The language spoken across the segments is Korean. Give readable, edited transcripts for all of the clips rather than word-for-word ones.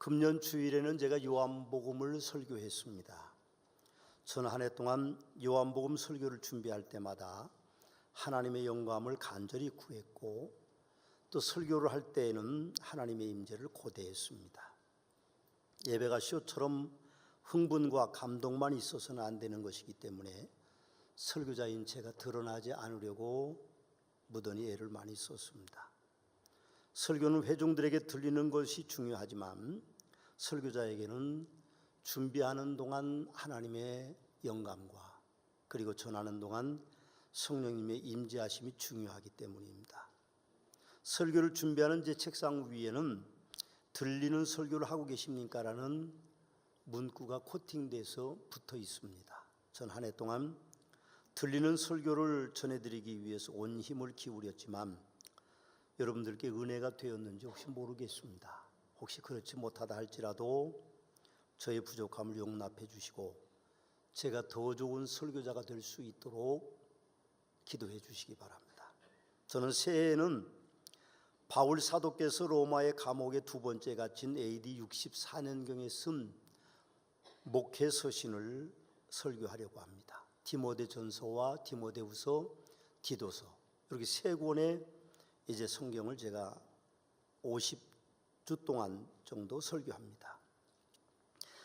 금년 주일에는 제가 요한복음을 설교했습니다. 저는 한 해 동안 요한복음 설교를 준비할 때마다 하나님의 영감을 간절히 구했고 또 설교를 할 때에는 하나님의 임재를 고대했습니다. 예배가 쇼처럼 흥분과 감동만 있어서는 안 되는 것이기 때문에 설교자인 제가 드러나지 않으려고 무던히 애를 많이 썼습니다. 설교는 회중들에게 들리는 것이 중요하지만 설교자에게는 준비하는 동안 하나님의 영감과 그리고 전하는 동안 성령님의 임재하심이 중요하기 때문입니다. 설교를 준비하는 제 책상 위에는 들리는 설교를 하고 계십니까? 라는 문구가 코팅돼서 붙어 있습니다. 전 한 해 동안 들리는 설교를 전해드리기 위해서 온 힘을 기울였지만 여러분들께 은혜가 되었는지 혹시 모르겠습니다. 혹시 그렇지 못하다 할지라도 저의 부족함을 용납해 주시고 제가 더 좋은 설교자가 될 수 있도록 기도해 주시기 바랍니다. 저는 새해에는 바울 사도께서 로마의 감옥에 두 번째 갇힌 AD 64년경에 쓴 목회 서신을 설교하려고 합니다. 디모데전서와 디모데후서, 디도서 이렇게 세 권의 이제 성경을 제가 50주 동안 정도 설교합니다.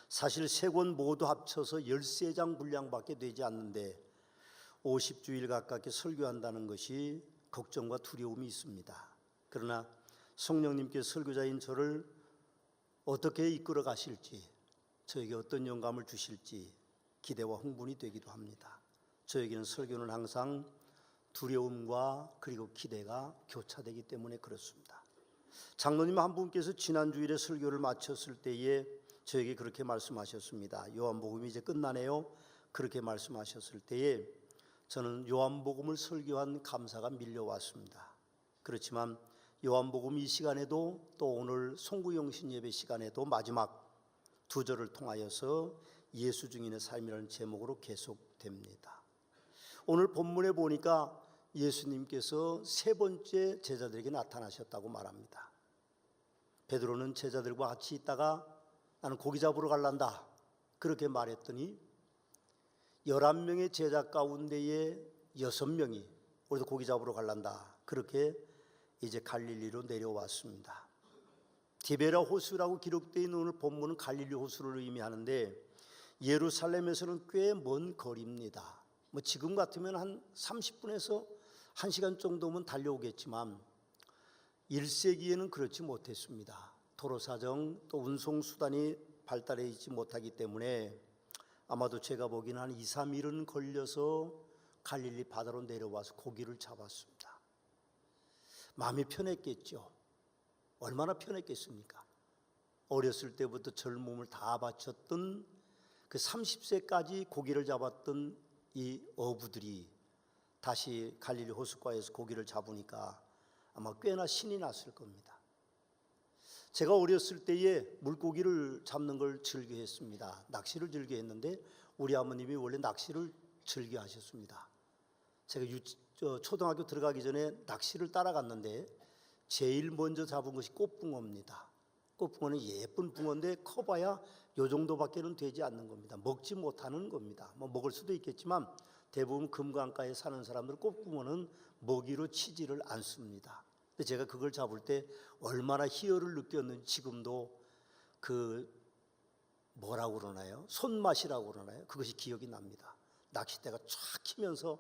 사실 세 권 모두 합쳐서 13장 분량밖에 되지 않는데 50주일 가깝게 설교한다는 것이 걱정과 두려움이 있습니다. 그러나 성령님께 설교자인 저를 어떻게 이끌어 가실지, 저에게 어떤 영감을 주실지 기대와 흥분이 되기도 합니다. 저에게는 설교는 항상 두려움과 그리고 기대가 교차되기 때문에 그렇습니다. 장로님 한 분께서 지난 주일에 설교를 마쳤을 때에 저에게 그렇게 말씀하셨습니다. 요한복음이 이제 끝나네요. 그렇게 말씀하셨을 때에 저는 요한복음을 설교한 감사가 밀려왔습니다. 그렇지만 요한복음 이 시간에도 또 오늘 송구영신 예배 시간에도 마지막 두 절을 통하여서 예수 증인의 삶이라는 제목으로 계속됩니다. 오늘 본문에 보니까 예수님께서 세 번째 제자들에게 나타나셨다고 말합니다. 베드로는 제자들과 같이 있다가 나는 고기 잡으러 갈란다 그렇게 말했더니 11명의 제자 가운데에 6명이 우리도 고기 잡으러 갈란다 그렇게 이제 갈릴리로 내려왔습니다. 디베라 호수라고 기록되어 있는 오늘 본문은 갈릴리 호수를 의미하는데 예루살렘에서는 꽤 먼 거리입니다. 지금 같으면 한 30분에서 1시간 정도면 달려오겠지만 1세기에는 그렇지 못했습니다. 도로사정 또 운송수단이 발달해 있지 못하기 때문에 아마도 제가 보기에는 한 2, 3일은 걸려서 갈릴리 바다로 내려와서 고기를 잡았습니다. 마음이 편했겠죠. 얼마나 편했겠습니까? 어렸을 때부터 젊음을 다 바쳤던 그 30세까지 고기를 잡았던 이 어부들이 다시 갈릴리 호숫가에서 고기를 잡으니까 아마 꽤나 신이 났을 겁니다. 제가 어렸을 때에 물고기를 잡는 걸 즐겨했습니다. 낚시를 즐겨했는데 우리 아버님이 원래 낚시를 즐겨하셨습니다. 제가 초등학교 들어가기 전에 낚시를 따라갔는데 제일 먼저 잡은 것이 꽃붕어입니다. 꽃붕어는 예쁜 붕어인데 커봐야 요 정도밖에는 되지 않는 겁니다. 먹지 못하는 겁니다. 먹을 수도 있겠지만 대부분 금강가에 사는 사람들은 꽃붕어는 먹이로 치지를 않습니다. 근데 제가 그걸 잡을 때 얼마나 희열을 느꼈는지 지금도 그 뭐라고 그러나요? 손맛이라고 그러나요? 그것이 기억이 납니다. 낚싯대가 쫙 키면서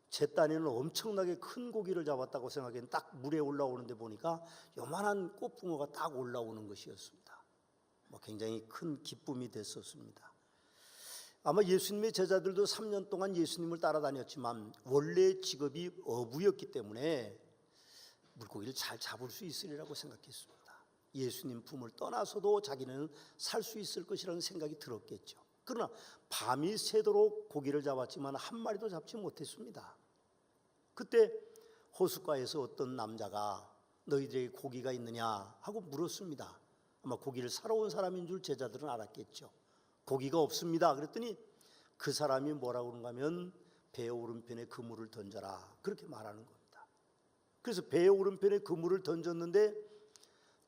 제 딴에는 엄청나게 큰 고기를 잡았다고 생각했는데 딱 물에 올라오는데 보니까 요만한 꽃붕어가 딱 올라오는 것이었습니다. 굉장히 큰 기쁨이 됐었습니다. 아마 예수님의 제자들도 3년 동안 예수님을 따라다녔지만 원래 직업이 어부였기 때문에 물고기를 잘 잡을 수 있으리라고 생각했습니다. 예수님 품을 떠나서도 자기는 살 수 있을 것이라는 생각이 들었겠죠. 그러나 밤이 새도록 고기를 잡았지만 한 마리도 잡지 못했습니다. 그때 호숫가에서 어떤 남자가 너희들에게 고기가 있느냐 하고 물었습니다. 아마 고기를 사러 온 사람인 줄 제자들은 알았겠죠. 고기가 없습니다. 그랬더니 그 사람이 뭐라고 그런가 하면 배 오른편에 그물을 던져라 그렇게 말하는 겁니다. 그래서 배 오른편에 그물을 던졌는데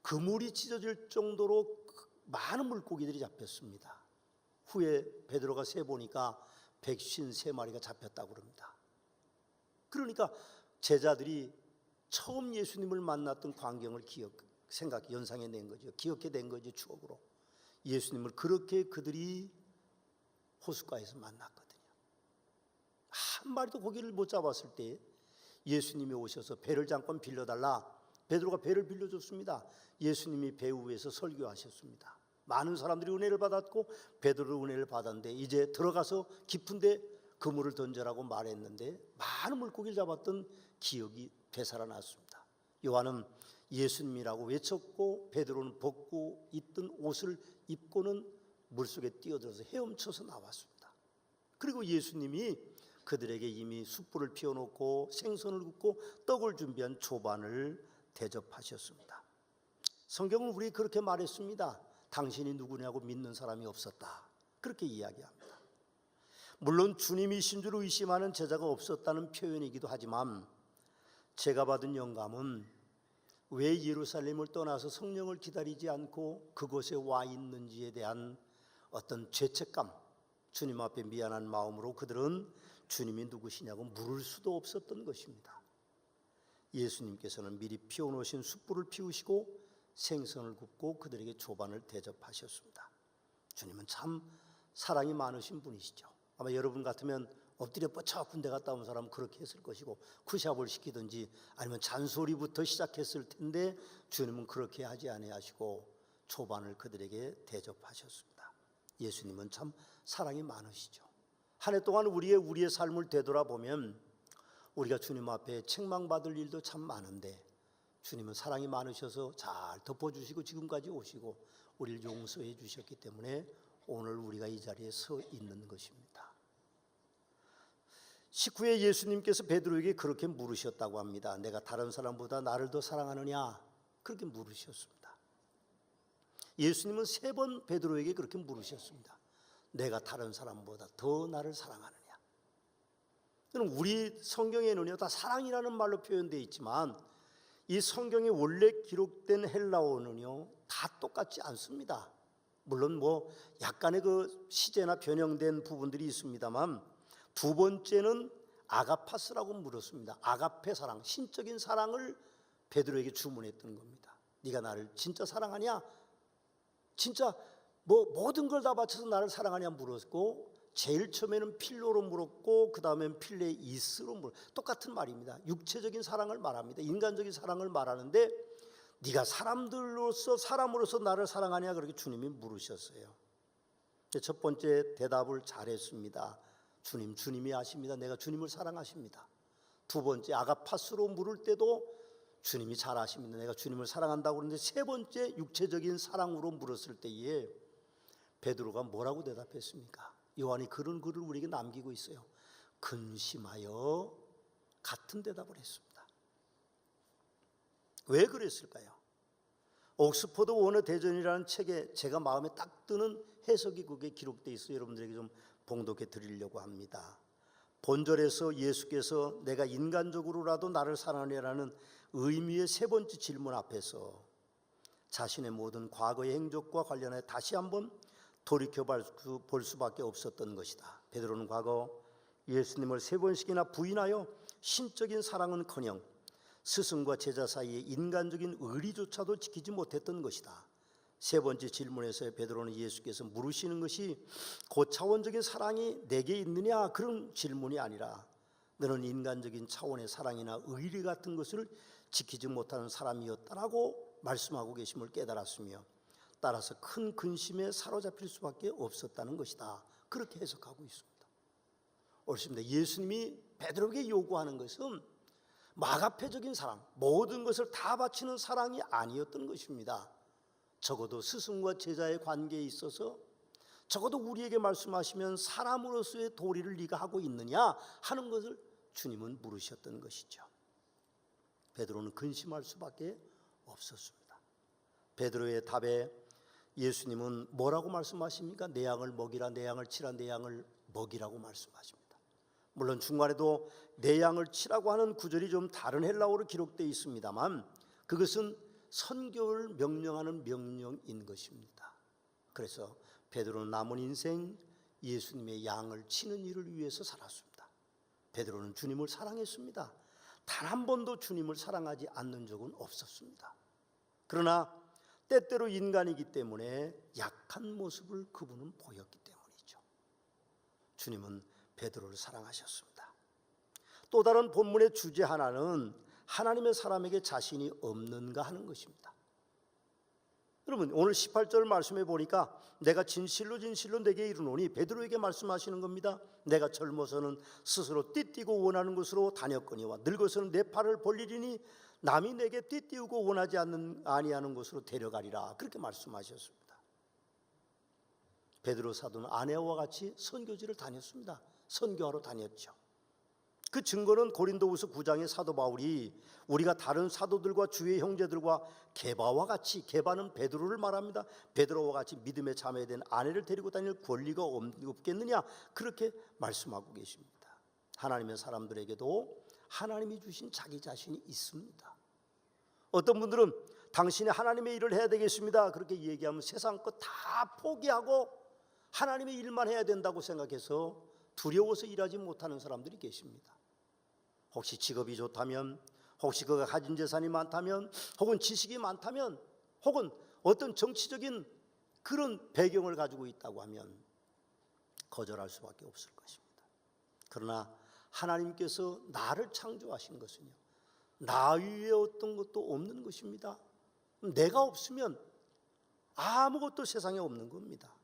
그물이 찢어질 정도로 많은 물고기들이 잡혔습니다. 후에 베드로가 세보니까 153마리가 잡혔다고 그럽니다. 그러니까 제자들이 처음 예수님을 만났던 광경을 연상해낸 거죠. 기억해낸 거죠, 추억으로. 예수님을 그렇게 그들이 호숫가에서 만났거든요. 한 마리도 고기를 못 잡았을 때 예수님이 오셔서 배를 잠깐 빌려달라. 베드로가 배를 빌려줬습니다. 예수님이 배 위에서 설교하셨습니다. 많은 사람들이 은혜를 받았고 베드로 은혜를 받았는데 이제 들어가서 깊은데 그물을 던져라고 말했는데 많은 물고기를 잡았던 기억이 되살아났습니다. 요한은 예수님이라고 외쳤고 베드로는 벗고 있던 옷을 입고는 물속에 뛰어들어서 헤엄쳐서 나왔습니다. 그리고 예수님이 그들에게 이미 숯불을 피워놓고 생선을 굽고 떡을 준비한 조반을 대접하셨습니다. 성경은 우리 그렇게 말했습니다. 당신이 누구냐고 믿는 사람이 없었다. 그렇게 이야기합니다. 물론 주님이신 줄 의심하는 제자가 없었다는 표현이기도 하지만 제가 받은 영감은 왜 예루살렘을 떠나서 성령을 기다리지 않고 그곳에 와 있는지에 대한 어떤 죄책감, 주님 앞에 미안한 마음으로 그들은 주님이 누구시냐고 물을 수도 없었던 것입니다. 예수님께서는 미리 피워놓으신 숯불을 피우시고 생선을 굽고 그들에게 조반을 대접하셨습니다. 주님은 참 사랑이 많으신 분이시죠. 아마 여러분 같으면 엎드려 뻗쳐 군대 갔다 온 사람은 그렇게 했을 것이고 쿠샵을 시키든지 아니면 잔소리부터 시작했을 텐데 주님은 그렇게 하지 아니하시고 조반을 그들에게 대접하셨습니다. 예수님은 참 사랑이 많으시죠. 한 해 동안 우리의 삶을 되돌아보면 우리가 주님 앞에 책망받을 일도 참 많은데 주님은 사랑이 많으셔서 잘 덮어주시고 지금까지 오시고 우리를 용서해 주셨기 때문에 오늘 우리가 이 자리에 서 있는 것입니다. 식후에 예수님께서 베드로에게 그렇게 물으셨다고 합니다. 내가 다른 사람보다 나를 더 사랑하느냐? 그렇게 물으셨습니다. 예수님은 3번 베드로에게 그렇게 물으셨습니다. 내가 다른 사람보다 더 나를 사랑하느냐? 그럼 우리 성경에는요 다 사랑이라는 말로 표현되어 있지만 이 성경에 원래 기록된 헬라어는요 다 똑같지 않습니다. 물론 뭐 약간의 그 시제나 변형된 부분들이 있습니다만 두 번째는 아가파스라고 물었습니다. 아가페 사랑, 신적인 사랑을 베드로에게 주문했던 겁니다. 네가 나를 진짜 사랑하냐? 진짜 뭐 모든 걸 다 바쳐서 나를 사랑하냐 물었고 제일 처음에는 필로로 물었고 그 다음엔 필레이스로 똑같은 말입니다. 육체적인 사랑을 말합니다. 인간적인 사랑을 말하는데 네가 사람으로서 나를 사랑하냐 그렇게 주님이 물으셨어요. 첫 번째 대답을 잘했습니다. 주님이 아십니다. 내가 주님을 사랑하십니다. 두 번째 아가파스로 물을 때도 주님이 잘 아십니다. 내가 주님을 사랑한다고 그러는데 세 번째 육체적인 사랑으로 물었을 때에 베드로가 뭐라고 대답했습니까? 요한이 그런 글을 우리에게 남기고 있어요. 근심하여 같은 대답을 했습니다. 왜 그랬을까요? 옥스퍼드 원어 대전이라는 책에 제가 마음에 딱 드는 해석이 그게 기록되어 있어요. 여러분들에게 좀 봉독해 드리려고 합니다. 본절에서 예수께서 내가 인간적으로라도 나를 사랑하느냐라는 의미의 세 번째 질문 앞에서 자신의 모든 과거의 행적과 관련해 다시 한번 돌이켜볼 수밖에 없었던 것이다. 베드로는 과거 예수님을 3번씩이나 부인하여 신적인 사랑은커녕 스승과 제자 사이의 인간적인 의리조차도 지키지 못했던 것이다. 세 번째 질문에서 베드로는 예수께서 물으시는 것이 고차원적인 사랑이 내게 있느냐 그런 질문이 아니라 너는 인간적인 차원의 사랑이나 의리 같은 것을 지키지 못하는 사람이었다라고 말씀하고 계심을 깨달았으며 따라서 큰 근심에 사로잡힐 수밖에 없었다는 것이다. 그렇게 해석하고 있습니다. 옳습니다. 예수님이 베드로에게 요구하는 것은 마가페적인 사랑, 모든 것을 다 바치는 사랑이 아니었던 것입니다. 적어도 스승과 제자의 관계에 있어서 적어도 우리에게 말씀하시면 사람으로서의 도리를 네가 하고 있느냐 하는 것을 주님은 물으셨던 것이죠. 베드로는 근심할 수밖에 없었습니다. 베드로의 답에 예수님은 뭐라고 말씀하십니까? 내 양을 먹이라, 내 양을 치라, 내 양을 먹이라고 말씀하십니다. 물론 중간에도 내 양을 치라고 하는 구절이 좀 다른 헬라어로 기록되어 있습니다만 그것은 선교를 명령하는 명령인 것입니다. 그래서 베드로는 남은 인생 예수님의 양을 치는 일을 위해서 살았습니다. 베드로는 주님을 사랑했습니다. 단 한 번도 주님을 사랑하지 않는 적은 없었습니다. 그러나 때때로 인간이기 때문에 약한 모습을 그분은 보였기 때문이죠. 주님은 베드로를 사랑하셨습니다. 또 다른 본문의 주제 하나는 하나님의 사람에게 자신이 없는가 하는 것입니다. 여러분, 오늘 18절 말씀해 보니까 내가 진실로 진실로 내게 이르노니, 베드로에게 말씀하시는 겁니다. 내가 젊어서는 스스로 띠띠고 원하는 곳으로 다녔거니와 늙어서는 내 팔을 벌리리니 남이 내게 띠띠우고 원하지 아니하는 곳으로 데려가리라, 그렇게 말씀하셨습니다. 베드로 사도는 아내와 같이 선교지를 다녔습니다. 선교하러 다녔죠. 그 증거는 고린도후서 9장의 사도 바울이 우리가 다른 사도들과 주의 형제들과 게바와 같이, 게바는 베드로를 말합니다. 베드로와 같이 믿음에 자매된 아내를 데리고 다닐 권리가 없겠느냐, 그렇게 말씀하고 계십니다. 하나님의 사람들에게도 하나님이 주신 자기 자신이 있습니다. 어떤 분들은 당신이 하나님의 일을 해야 되겠습니다, 그렇게 얘기하면 세상 것 다 포기하고 하나님의 일만 해야 된다고 생각해서 두려워서 일하지 못하는 사람들이 계십니다. 혹시 직업이 좋다면, 혹시 그가 가진 재산이 많다면, 혹은 지식이 많다면, 혹은 어떤 정치적인 그런 배경을 가지고 있다고 하면 거절할 수밖에 없을 것입니다. 그러나 하나님께서 나를 창조하신 것은요, 나 위에 어떤 것도 없는 것입니다. 내가 없으면 아무것도 세상에 없는 겁니다.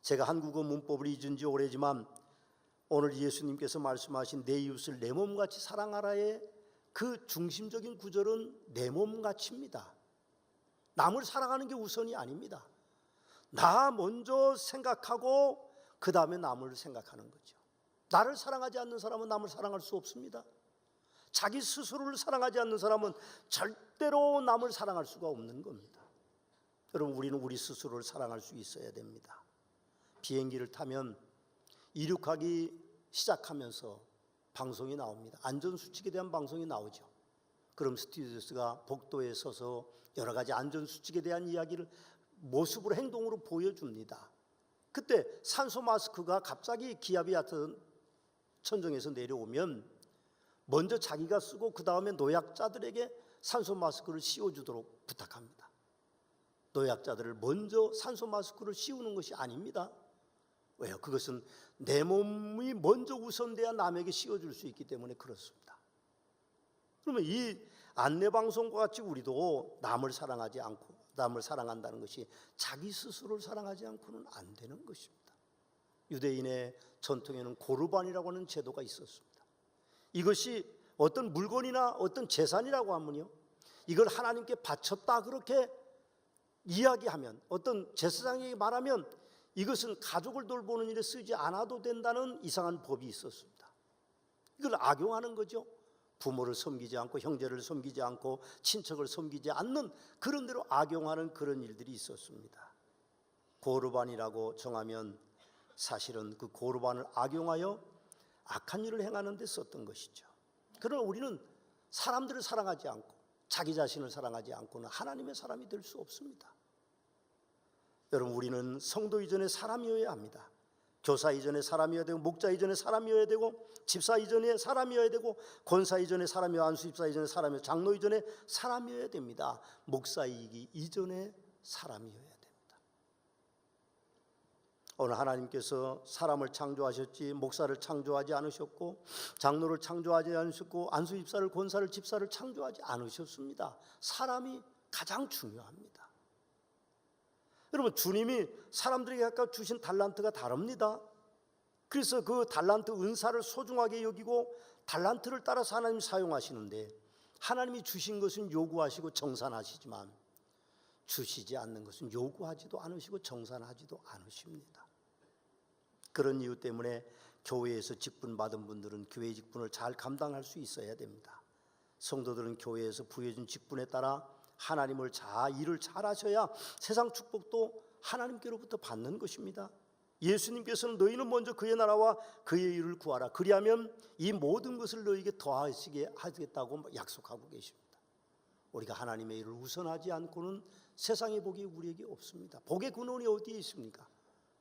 제가 한국어 문법을 잊은 지 오래지만 오늘 예수님께서 말씀하신 내 이웃을 내 몸같이 사랑하라의 그 중심적인 구절은 내 몸같이입니다. 남을 사랑하는 게 우선이 아닙니다. 나 먼저 생각하고 그 다음에 남을 생각하는 거죠. 나를 사랑하지 않는 사람은 남을 사랑할 수 없습니다. 자기 스스로를 사랑하지 않는 사람은 절대로 남을 사랑할 수가 없는 겁니다. 여러분, 우리는 우리 스스로를 사랑할 수 있어야 됩니다. 비행기를 타면 이륙하기 시작하면서 방송이 나옵니다. 안전수칙에 대한 방송이 나오죠. 그럼 스튜어디스가 복도에 서서 여러 가지 안전수칙에 대한 이야기를 모습으로, 행동으로 보여줍니다. 그때 산소 마스크가 갑자기 기압이 얕은 천정에서 내려오면 먼저 자기가 쓰고 그 다음에 노약자들에게 산소 마스크를 씌워주도록 부탁합니다. 노약자들을 먼저 산소 마스크를 씌우는 것이 아닙니다. 왜요? 그것은 내 몸이 먼저 우선돼야 남에게 씌워줄 수 있기 때문에 그렇습니다. 그러면 이 안내방송과 같이 우리도 남을 사랑하지 않고, 남을 사랑한다는 것이 자기 스스로를 사랑하지 않고는 안 되는 것입니다. 유대인의 전통에는 고르반이라고 하는 제도가 있었습니다. 이것이 어떤 물건이나 어떤 재산이라고 하면요, 이걸 하나님께 바쳤다 그렇게 이야기하면, 어떤 제사장에게 말하면 이것은 가족을 돌보는 일에 쓰지 않아도 된다는 이상한 법이 있었습니다. 이걸 악용하는 거죠. 부모를 섬기지 않고, 형제를 섬기지 않고, 친척을 섬기지 않는 그런 대로 악용하는 그런 일들이 있었습니다. 고르반이라고 정하면 사실은 그 고르반을 악용하여 악한 일을 행하는 데 썼던 것이죠. 그러나 우리는 사람들을 사랑하지 않고 자기 자신을 사랑하지 않고는 하나님의 사람이 될 수 없습니다. 여러분, 우리는 성도 이전에 사람이어야 합니다. 교사 이전에 사람이어야 되고, 목자 이전에 사람이어야 되고, 집사 이전에 사람이어야 되고, 권사 이전에 사람이어야, 안수집사 이전에 사람이어야, 장로 이전에 사람이어야 됩니다. 목사이기 이전에 사람이어야 됩니다. 오늘 하나님께서 사람을 창조하셨지 목사를 창조하지 않으셨고, 장로를 창조하지 않으셨고, 안수집사를, 권사를, 집사를 창조하지 않으셨습니다. 사람이 가장 중요합니다. 여러분, 주님이 사람들에게 각각 주신 달란트가 다릅니다. 그래서 그 달란트 은사를 소중하게 여기고 달란트를 따라서 하나님 사용하시는데, 하나님이 주신 것은 요구하시고 정산하시지만 주시지 않는 것은 요구하지도 않으시고 정산하지도 않으십니다. 그런 이유 때문에 교회에서 직분 받은 분들은 교회 직분을 잘 감당할 수 있어야 됩니다. 성도들은 교회에서 부여진 직분에 따라 하나님을 일을 잘 하셔야 세상 축복도 하나님께로부터 받는 것입니다. 예수님께서는 너희는 먼저 그의 나라와 그의 일을 구하라, 그리하면 이 모든 것을 너희에게 더하시게 하겠다고 약속하고 계십니다. 우리가 하나님의 일을 우선하지 않고는 세상의 복이 우리에게 없습니다. 복의 근원이 어디에 있습니까?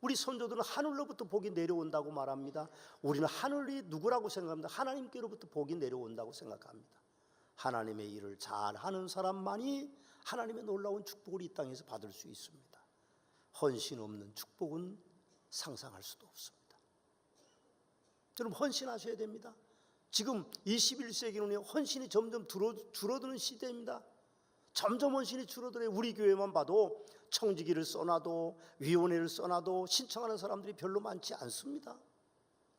우리 선조들은 하늘로부터 복이 내려온다고 말합니다. 우리는 하늘이 누구라고 생각합니다? 하나님께로부터 복이 내려온다고 생각합니다. 하나님의 일을 잘하는 사람만이 하나님의 놀라운 축복을 이 땅에서 받을 수 있습니다. 헌신 없는 축복은 상상할 수도 없습니다. 여러분, 헌신하셔야 됩니다. 지금 21세기는 헌신이 점점 줄어드는 시대입니다. 점점 헌신이 줄어들어요. 우리 교회만 봐도 청지기를 써놔도 위원회를 써놔도 신청하는 사람들이 별로 많지 않습니다.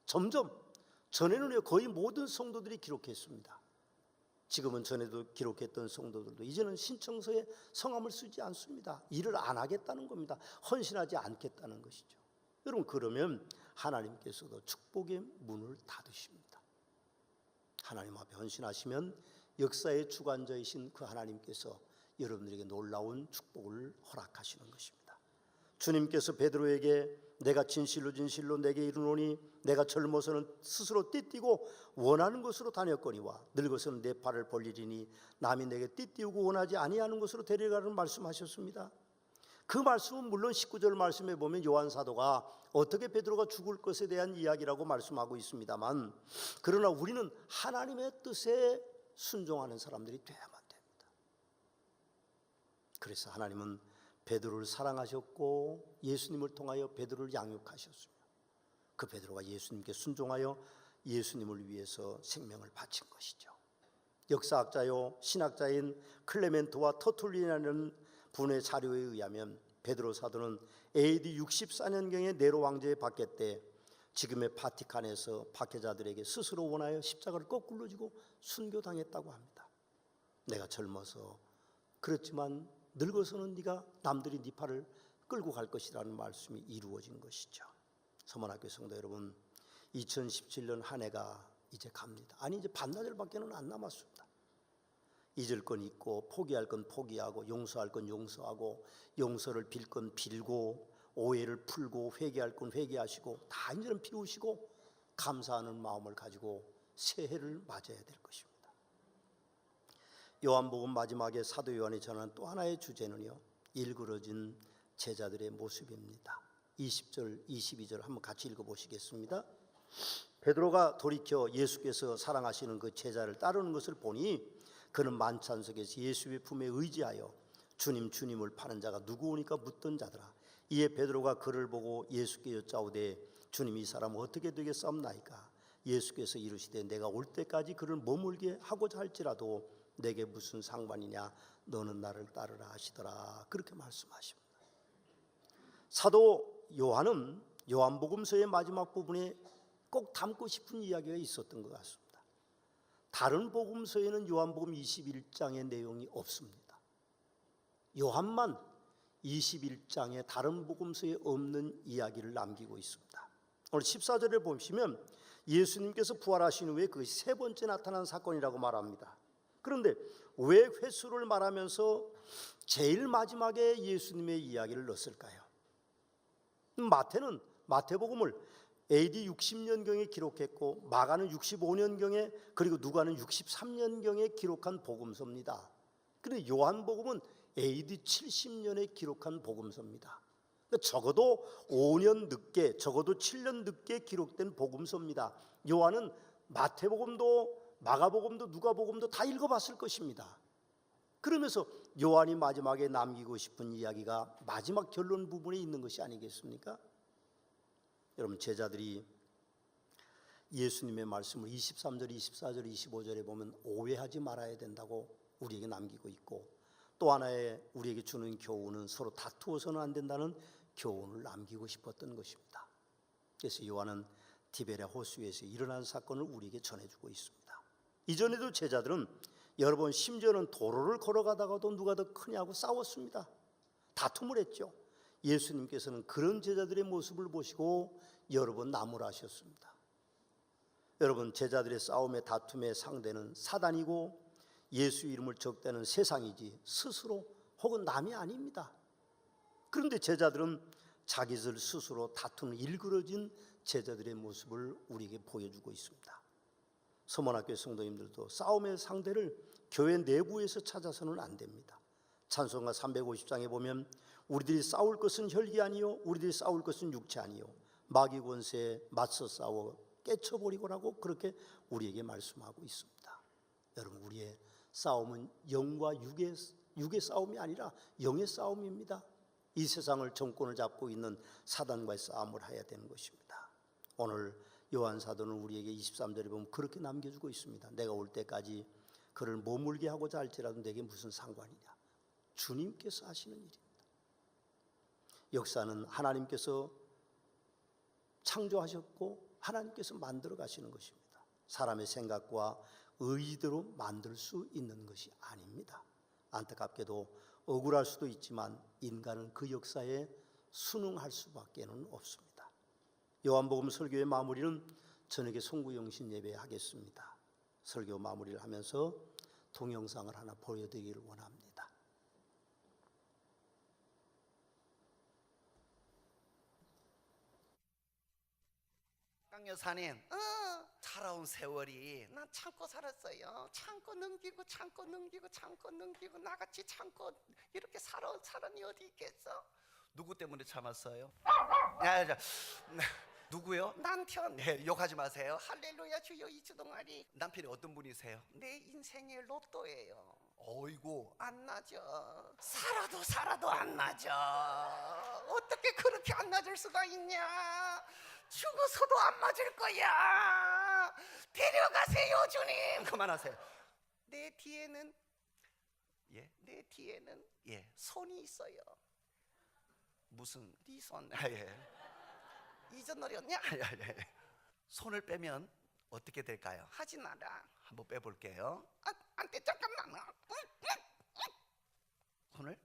점점, 전에는 거의 모든 성도들이 기록했습니다. 지금은 전에도 기록했던 성도들도 이제는 신청서에 성함을 쓰지 않습니다. 일을 안 하겠다는 겁니다. 헌신하지 않겠다는 것이죠. 여러분, 그러면 하나님께서도 축복의 문을 닫으십니다. 하나님 앞에 헌신하시면 역사의 주관자이신 그 하나님께서 여러분들에게 놀라운 축복을 허락하시는 것입니다. 주님께서 베드로에게 내가 진실로 진실로 내게 이르노니 내가 젊어서는 스스로 띠띠고 원하는 곳으로 다녔거니와 늙어서는 내 팔을 벌리리니 남이 내게 띠띠우고 원하지 아니하는 곳으로 데려가라는 말씀하셨습니다. 그 말씀은 물론 19절 말씀에 보면 요한 사도가 어떻게 베드로가 죽을 것에 대한 이야기라고 말씀하고 있습니다만, 그러나 우리는 하나님의 뜻에 순종하는 사람들이 돼야만 됩니다. 그래서 하나님은 베드로를 사랑하셨고 예수님을 통하여 베드로를 양육하셨으며 그 베드로가 예수님께 순종하여 예수님을 위해서 생명을 바친 것이죠. 역사학자요 신학자인 클레멘트와 터툴리라는 분의 자료에 의하면 베드로 사도는 AD 64년경에 네로 왕제의 박해 때 지금의 바티칸에서 박해자들에게 스스로 원하여 십자가를 거꾸로 지고 순교당했다고 합니다. 내가 젊어서 그렇지만 늙어서는 네가 남들이 네 팔을 끌고 갈 것이라는 말씀이 이루어진 것이죠. 서문학교 성도 여러분, 2017년 한 해가 이제 갑니다. 아니, 이제 반나절밖에는 안 남았습니다. 잊을 건 잊고 포기할 건 포기하고 용서할 건 용서하고 용서를 빌 건 빌고 오해를 풀고 회개할 건 회개하시고 다 이제는 비우시고 감사하는 마음을 가지고 새해를 맞아야 될 것입니다. 요한복음 마지막에 사도 요한이 전하는 또 하나의 주제는요, 일그러진 제자들의 모습입니다. 20절 22절 한번 같이 읽어보시겠습니다. 베드로가 돌이켜 예수께서 사랑하시는 그 제자를 따르는 것을 보니 그는 만찬 속에서 예수의 품에 의지하여 주님 주님을 파는 자가 누구오니까 묻던 자더라. 이에 베드로가 그를 보고 예수께 여짜오되 주님, 이 사람은 어떻게 되겠사옵나이까? 예수께서 이르시되 내가 올 때까지 그를 머물게 하고자 할지라도 내게 무슨 상관이냐? 너는 나를 따르라 하시더라. 그렇게 말씀하십니다. 사도 요한은 요한복음서의 마지막 부분에 꼭 담고 싶은 이야기가 있었던 것 같습니다. 다른 복음서에는 요한복음 21장의 내용이 없습니다. 요한만 21장에 다른 복음서에 없는 이야기를 남기고 있습니다. 오늘 14절에 보시면 예수님께서 부활하신 후에 그 세 번째 나타난 사건이라고 말합니다. 그런데 왜 횟수를 말하면서 제일 마지막에 예수님의 이야기를 넣었을까요? 마태복음을 AD 60년경에 기록했고 마가는 65년경에 그리고 누가는 63년경에 기록한 복음서입니다. 그런데 요한복음은 AD 70년에 기록한 복음서입니다. 적어도 5년 늦게, 적어도 7년 늦게 기록된 복음서입니다. 요한은 마태복음도 마가복음도 누가복음도 다 읽어봤을 것입니다. 그러면서 요한이 마지막에 남기고 싶은 이야기가 마지막 결론 부분에 있는 것이 아니겠습니까? 여러분, 제자들이 예수님의 말씀을 23절, 24절, 25절에 보면 오해하지 말아야 된다고 우리에게 남기고 있고, 또 하나의 우리에게 주는 교훈은 서로 다투어서는 안 된다는 교훈을 남기고 싶었던 것입니다. 그래서 요한은 디베랴 호수에서 일어난 사건을 우리에게 전해주고 있습니다. 이전에도 제자들은 여러 번 심지어는 도로를 걸어가다가도 누가 더 크냐고 싸웠습니다. 다툼을 했죠. 예수님께서는 그런 제자들의 모습을 보시고 여러 번 나무라셨습니다. 여러분, 제자들의 싸움의 다툼의 상대는 사단이고 예수 이름을 적대는 세상이지 스스로 혹은 남이 아닙니다. 그런데 제자들은 자기들 스스로 다투는 일그러진 제자들의 모습을 우리에게 보여주고 있습니다. 서문학교 성도님들도 싸움의 상대를 교회 내부에서 찾아서는 안 됩니다. 찬송가 350장에 보면 우리들이 싸울 것은 혈기 아니요 우리들이 싸울 것은 육체 아니요 마귀 권세에 맞서 싸워 깨쳐버리고라고 그렇게 우리에게 말씀하고 있습니다. 여러분, 우리의 싸움은 영과 육의 싸움이 아니라 영의 싸움입니다. 이 세상을 정권을 잡고 있는 사단과의 싸움을 해야 되는 것입니다. 오늘 요한 사도는 우리에게 23절에 보면 그렇게 남겨주고 있습니다. 내가 올 때까지 그를 머물게 하고자 할지라도 내게 무슨 상관이냐. 주님께서 하시는 일입니다. 역사는 하나님께서 창조하셨고 하나님께서 만들어 가시는 것입니다. 사람의 생각과 의지대로 만들 수 있는 것이 아닙니다. 안타깝게도 억울할 수도 있지만 인간은 그 역사에 순응할 수밖에는 없습니다. 요한복음 설교의 마무리는 저녁에 송구영신 예배 하겠습니다. 설교 마무리를 하면서 동영상을 하나 보여드리기를 원합니다. 강 여사님, 살아온 세월이 난 참고 살았어요. 참고 넘기고 나같이 참고 이렇게 살아온 사람이 어디 있겠어? 누구 때문에 참았어요? 야, 누구요? 남편. 네, 욕하지 마세요. 할렐루야 주여 이주동아리. 남편이 어떤 분이세요? 내 인생의 로또예요. 어이구, 안 나죠. 살아도 안 나죠. 어떻게 그렇게 안 맞을 수가 있냐? 죽어서도 안 맞을 거야. 데려가세요 주님. 그만하세요. 내 뒤에는 손이 있어요. 무슨 네 손? 이전 노래였냐? 손을 빼면 어떻게 될까요? 하지 마라. 한번 빼볼게요. 안돼, 잠깐만. 손을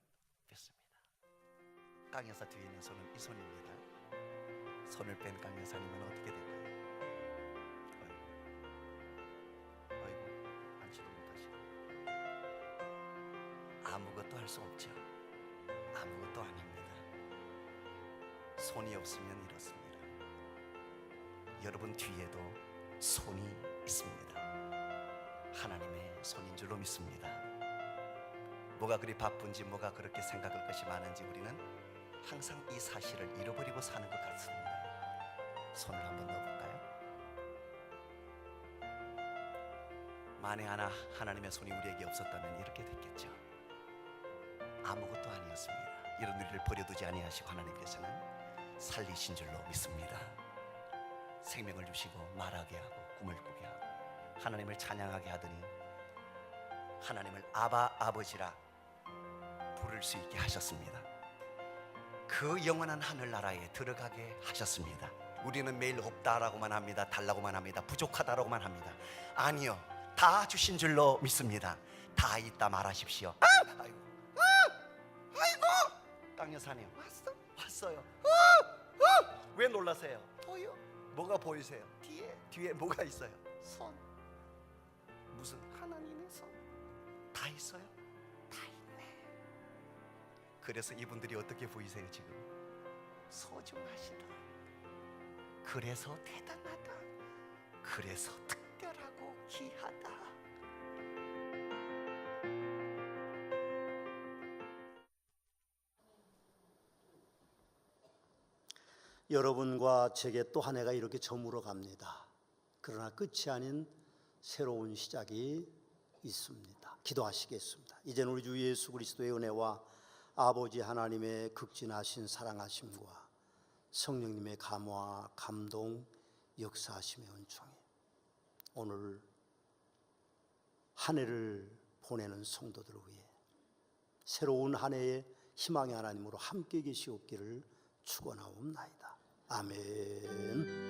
뺐습니다. 강 여사 뒤에 있는 손은 이 손입니다. 손을 뺀 강 여사님은 어떻게 될까요? 어이구, 앉지도 못하시네. 아무것도 할 수 없죠. 아무것도 아닙니다. 손이 없으면 이렇습니다. 여러분 뒤에도 손이 있습니다. 하나님의 손인 줄로 믿습니다. 뭐가 그리 바쁜지, 뭐가 그렇게 생각할 것이 많은지 우리는 항상 이 사실을 잃어버리고 사는 것 같습니다. 손을 한번 넣어볼까요? 만에 하나 하나님의 손이 우리에게 없었다면 이렇게 됐겠죠. 아무것도 아니었습니다. 이런 우리를 버려두지 아니하시고 하나님께서는 살리신 줄로 믿습니다. 생명을 주시고 말하게 하고 꿈을 꾸게 하고 하나님을 찬양하게 하더니 하나님을 아바 아버지라 부를 수 있게 하셨습니다. 그 영원한 하늘나라에 들어가게 하셨습니다. 우리는 매일 없다라고만 합니다. 달라고만 합니다. 부족하다라고만 합니다. 아니요, 다 주신 줄로 믿습니다. 다 있다 말하십시오. 아이고, 강 여사님 왔어요. 왜 놀라세요? 보여? 뭐가 보이세요? 뒤에 뭐가 있어요? 손. 무슨 하나님의 손? 다 있어요? 다 있네. 그래서 이분들이 어떻게 보이세요 지금? 소중하시다. 그래서 대단하다. 그래서 특별하고 귀하다. 여러분과 제게 또 한 해가 이렇게 저물어 갑니다. 그러나 끝이 아닌 새로운 시작이 있습니다. 기도하시겠습니다. 이제는 우리 주 예수 그리스도의 은혜와 아버지 하나님의 극진하신 사랑하심과 성령님의 감화, 감동, 역사하심의 은총이 오늘 한 해를 보내는 성도들을 위해 새로운 한 해의 희망의 하나님으로 함께 계시옵기를 축원하옵나이다. 아멘.